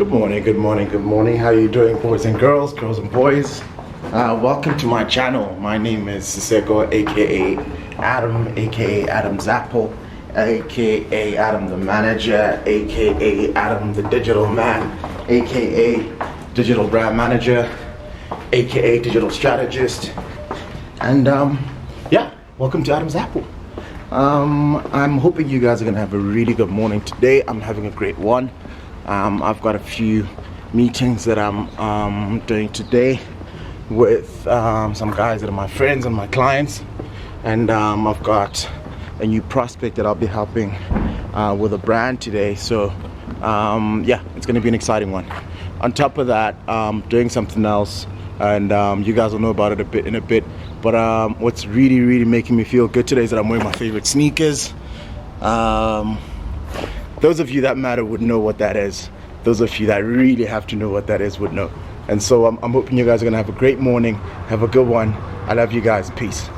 Good morning, good morning, good morning. How you doing, boys and girls and boys? Welcome to my channel. My name is Siseko, aka Adam, aka Adam Zappo, aka Adam the Manager, aka Adam the Digital Man, aka Digital Brand Manager, aka Digital Strategist. And yeah, welcome to Adam Zappo. I'm hoping you guys are gonna have a really good morning today. I'm having a great one. I've got a few meetings that I'm doing today with some guys that are my friends and my clients, and I've got a new prospect that I'll be helping with a brand today. So yeah, it's going to be an exciting one. On top of that, doing something else, and you guys will know about it in a bit. But what's really making me feel good today is that I'm wearing my favorite sneakers. Those of you that matter would know what that is. Those of you that really have to know what that is would know. And so I'm hoping you guys are gonna have a great morning. Have a good one. I love you guys. Peace.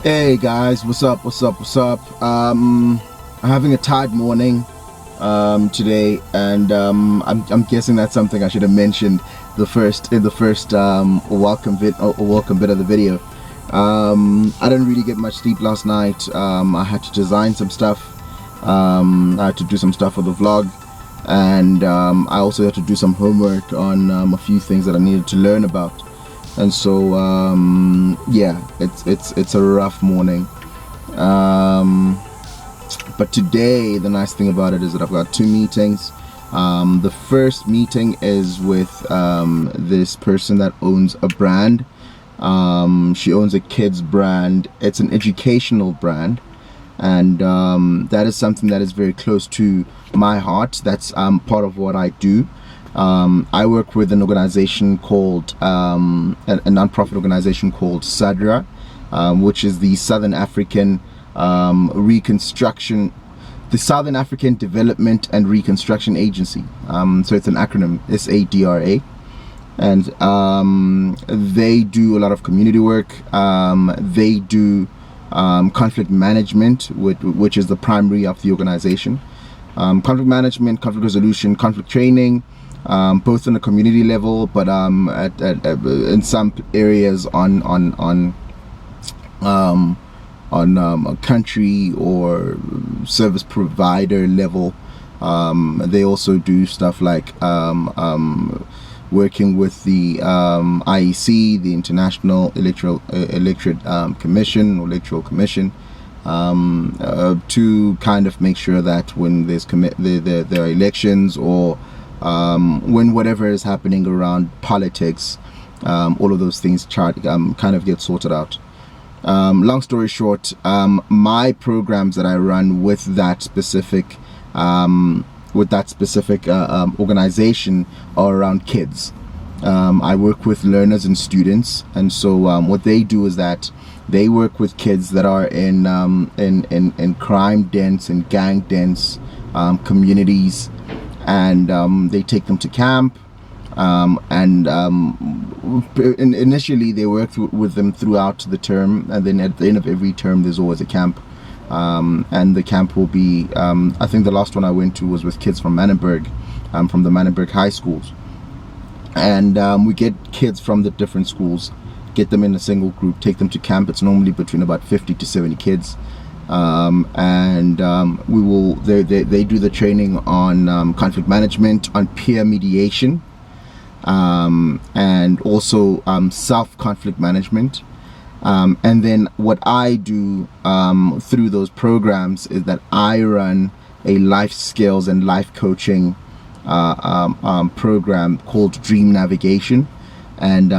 Hey guys, what's up? I'm having a tired morning today, and I'm guessing that's something I should have mentioned in the first welcome bit of the video. I didn't really get much sleep last night. I had to design some stuff. I had to do some stuff for the vlog, and I also had to do some homework on a few things that I needed to learn about. And so yeah, it's a rough morning, but today the nice thing about it is that I've got two meetings. The first meeting is with this person that owns a brand. She owns a kids brand. It's an educational brand, and that is something that is very close to my heart. That's part of what I do. I work with an organization called a non-profit organization called SADRA, which is the Southern African Development and Reconstruction Agency. So it's an acronym, SADRA, and they do a lot of community work. They do conflict management, which is the primary of the organization. Conflict management, conflict resolution, conflict training. Both on a community level, but in some areas on a country or service provider level. They also do stuff like working with the IEC, the International Electoral Commission, to kind of make sure that when there are elections, or when whatever is happening around politics, all of those things kind of get sorted out. Long story short, my programs that I run with that specific organization are around kids. I work with learners and students, and so what they do is that they work with kids that are in crime dense and gang dense communities. And they take them to camp, and initially they work with them throughout the term, and then at the end of every term there's always a camp, and the camp will be, I think the last one I went to was with kids from Manenberg, from the Manenberg high schools, and we get kids from the different schools, get them in a single group, take them to camp. It's normally between about 50 to 70 kids. We will they do the training on conflict management, on peer mediation, and also self-conflict management, and then what I do through those programs is that I run a life skills and life coaching program called Dream Navigation. And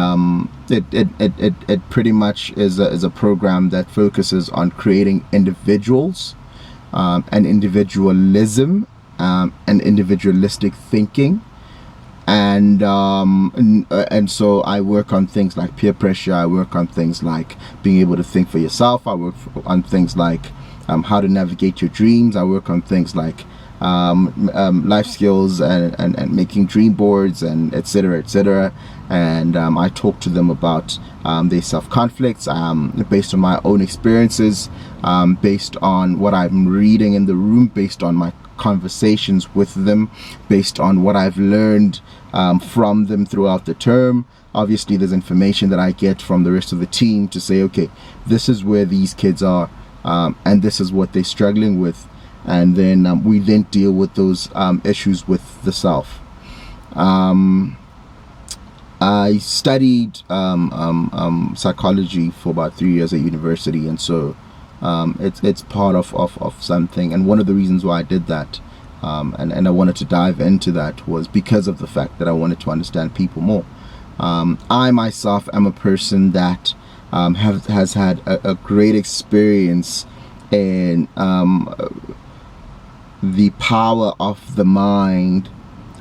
it pretty much is a program that focuses on creating individuals, and individualism, and individualistic thinking, And so I work on things like peer pressure. I work on things like being able to think for yourself. I work on things like how to navigate your dreams. I work on things like life skills and making dream boards and etc. And I talk to them about their self-conflicts based on my own experiences, based on what I'm reading in the room, based on my conversations with them, based on what I've learned from them throughout the term. Obviously there's information that I get from the rest of the team to say, okay, this is where these kids are, and this is what they're struggling with, and then we then deal with those issues with the self. I studied psychology for about 3 years at university, and so it's part of something. And one of the reasons why I did that, and I wanted to dive into that, was because of the fact that I wanted to understand people more. I myself am a person that has had a great experience in the power of the mind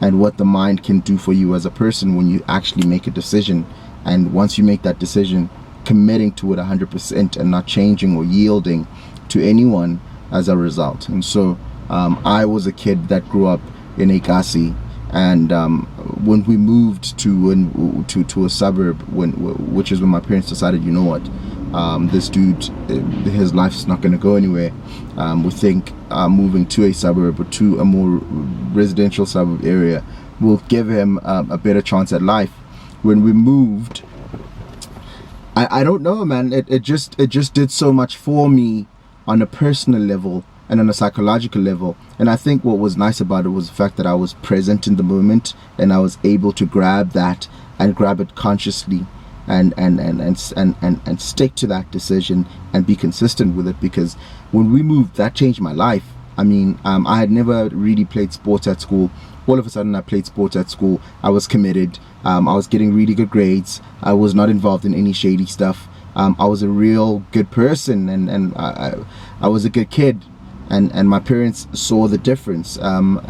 and what the mind can do for you as a person when you actually make a decision. And once you make that decision, committing to it 100% and not changing or yielding to anyone as a result. And so I was a kid that grew up in Ekasi, and when we moved to a suburb, which is when my parents decided, you know what, this dude, his life's not going to go anywhere. We think moving to a suburb or to a more residential suburb area will give him a better chance at life. When we moved, I don't know, man, it just did so much for me on a personal level and on a psychological level. And I think what was nice about it was the fact that I was present in the moment, and I was able to grab that and grab it consciously and stick to that decision and be consistent with it. Because when we moved, that changed my life. I mean, I had never really played sports at school. All of a sudden I played sports at school. I was committed. I was getting really good grades. I was not involved in any shady stuff. I was a real good person, and I was a good kid. And my parents saw the difference, and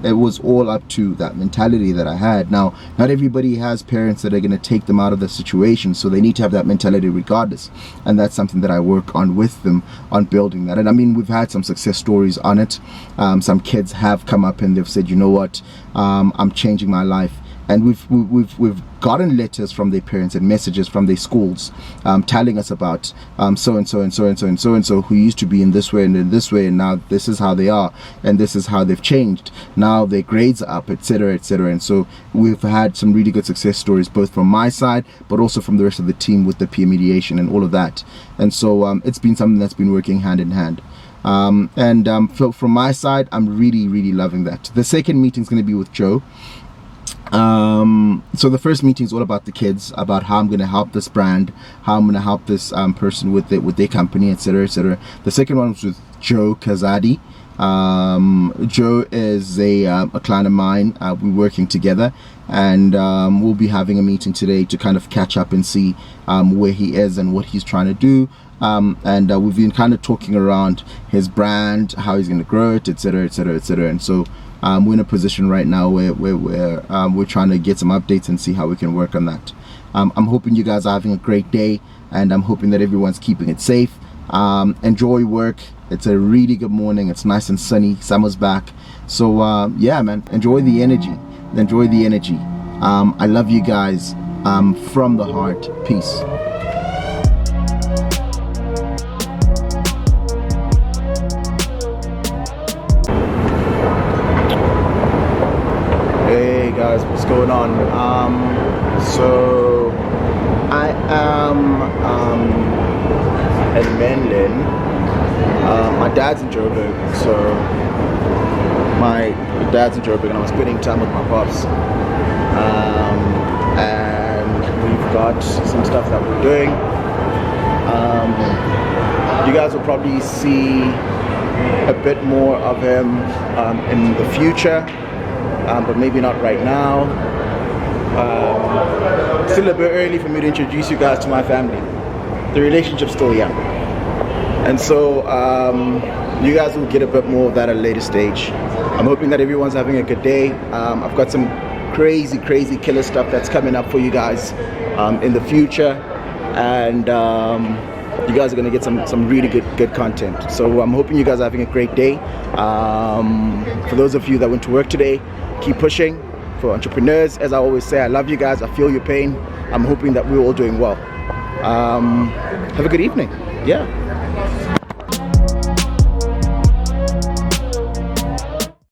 it was all up to that mentality that I had. Now, not everybody has parents that are going to take them out of the situation, so they need to have that mentality regardless, and that's something that I work on with them, on building that. And I mean, we've had some success stories on it. Some kids have come up and they've said, you know what, I'm changing my life. And we've gotten letters from their parents and messages from their schools, telling us about so and so and so and so and so and so who used to be in this way and in this way, and now this is how they are, and this is how they've changed. Now their grades are up, etc., etc. And so we've had some really good success stories, both from my side, but also from the rest of the team with the peer mediation and all of that. And so it's been something that's been working hand in hand. So from my side, I'm really loving that. The second meeting is going to be with Joe. So the first meeting is all about the kids, about how I'm going to help this brand, how I'm going to help this person with their company, etc., etc. The second one was with Joe Kazadi. Joe is a client of mine. We're working together, and we'll be having a meeting today to kind of catch up and see where he is and what he's trying to do. And we've been kind of talking around his brand, how he's going to grow it, etc., etc., etc. And so we're in a position right now where we're trying to get some updates and see how we can work on that. I'm hoping you guys are having a great day, and I'm hoping that everyone's keeping it safe. Enjoy work. It's a really good morning. It's nice and sunny. Summer's back. So yeah, man, enjoy the energy. I love you guys from the heart. Peace. Hey guys, what's going on? So I am in Menlyn. My dad's in Joburg, so my dad's in Joburg, and I'm spending time with my pops. And we've got some stuff that we're doing. You guys will probably see a bit more of him in the future. But maybe not right now. Still a bit early for me to introduce you guys to my family. The relationship's still young. And so you guys will get a bit more of that at a later stage. I'm hoping that everyone's having a good day. I've got some crazy killer stuff that's coming up for you guys in the future, and you guys are going to get some really good content. So I'm hoping you guys are having a great day. For those of you that went to work today, keep pushing. For entrepreneurs, as I always say, I love you guys, I feel your pain. I'm hoping that we're all doing well. Have a good evening. Yeah.